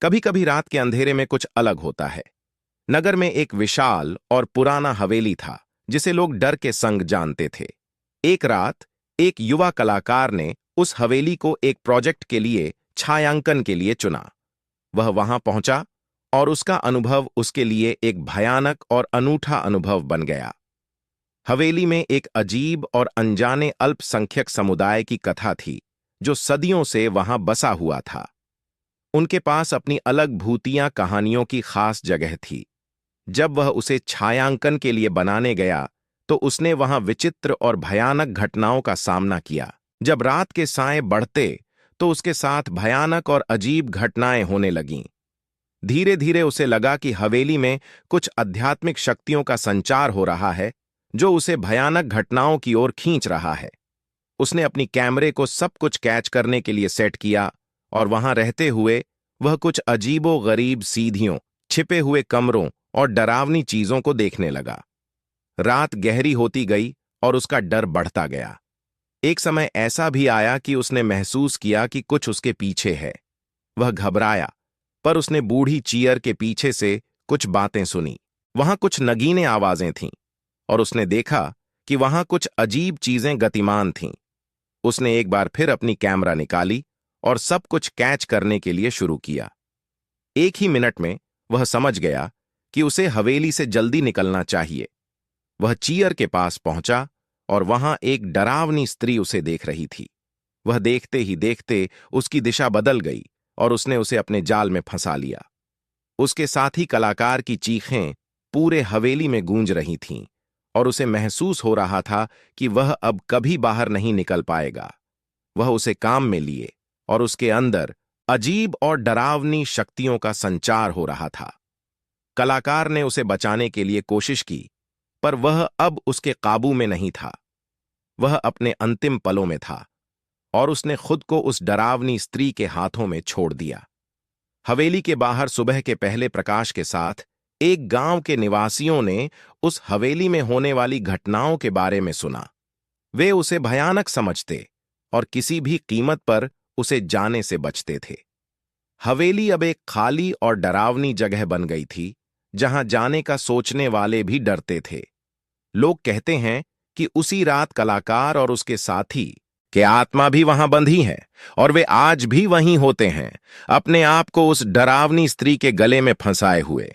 कभी कभी रात के अंधेरे में कुछ अलग होता है। नगर में एक विशाल और पुराना हवेली था जिसे लोग डर के संग जानते थे। एक रात एक युवा कलाकार ने उस हवेली को एक प्रोजेक्ट के लिए छायांकन के लिए चुना। वह वहां पहुंचा और उसका अनुभव उसके लिए एक भयानक और अनूठा अनुभव बन गया। हवेली में एक अजीब और अनजाने अल्पसंख्यक समुदाय की कथा थी जो सदियों से वहां बसा हुआ था। उनके पास अपनी अलग भूतियां कहानियों की खास जगह थी। जब वह उसे छायांकन के लिए बनाने गया तो उसने वहां विचित्र और भयानक घटनाओं का सामना किया। जब रात के साए बढ़ते तो उसके साथ भयानक और अजीब घटनाएं होने लगीं। धीरे धीरे उसे लगा कि हवेली में कुछ आध्यात्मिक शक्तियों का संचार हो रहा है जो उसे भयानक घटनाओं की ओर खींच रहा है। उसने अपनी कैमरे को सब कुछ कैच करने के लिए सेट किया और वहां रहते हुए वह कुछ अजीबो गरीब सीढ़ियों, छिपे हुए कमरों और डरावनी चीजों को देखने लगा। रात गहरी होती गई और उसका डर बढ़ता गया। एक समय ऐसा भी आया कि उसने महसूस किया कि कुछ उसके पीछे है। वह घबराया, पर उसने बूढ़ी चीयर के पीछे से कुछ बातें सुनी। वहां कुछ नगीने आवाजें थीं और उसने देखा कि वहां कुछ अजीब चीजें गतिमान थीं। उसने एक बार फिर अपनी कैमरा निकाली और सब कुछ कैच करने के लिए शुरू किया। एक ही मिनट में वह समझ गया कि उसे हवेली से जल्दी निकलना चाहिए। वह चीयर के पास पहुंचा और वहां एक डरावनी स्त्री उसे देख रही थी। वह देखते ही देखते उसकी दिशा बदल गई और उसने उसे अपने जाल में फंसा लिया। उसके साथ ही कलाकार की चीखें पूरे हवेली में गूंज रही थीं और उसे महसूस हो रहा था कि वह अब कभी बाहर नहीं निकल पाएगा। वह उसे काम में लिए और उसके अंदर अजीब और डरावनी शक्तियों का संचार हो रहा था। कलाकार ने उसे बचाने के लिए कोशिश की, पर वह अब उसके काबू में नहीं था। वह अपने अंतिम पलों में था और उसने खुद को उस डरावनी स्त्री के हाथों में छोड़ दिया। हवेली के बाहर सुबह के पहले प्रकाश के साथ एक गांव के निवासियों ने उस हवेली में होने वाली घटनाओं के बारे में सुना। वे उसे भयानक समझते और किसी भी कीमत पर उसे जाने से बचते थे। हवेली अब एक खाली और डरावनी जगह बन गई थी जहां जाने का सोचने वाले भी डरते थे। लोग कहते हैं कि उसी रात कलाकार और उसके साथी के आत्मा भी वहां बंधी हैं और वे आज भी वहीं होते हैं, अपने आप को उस डरावनी स्त्री के गले में फंसाए हुए।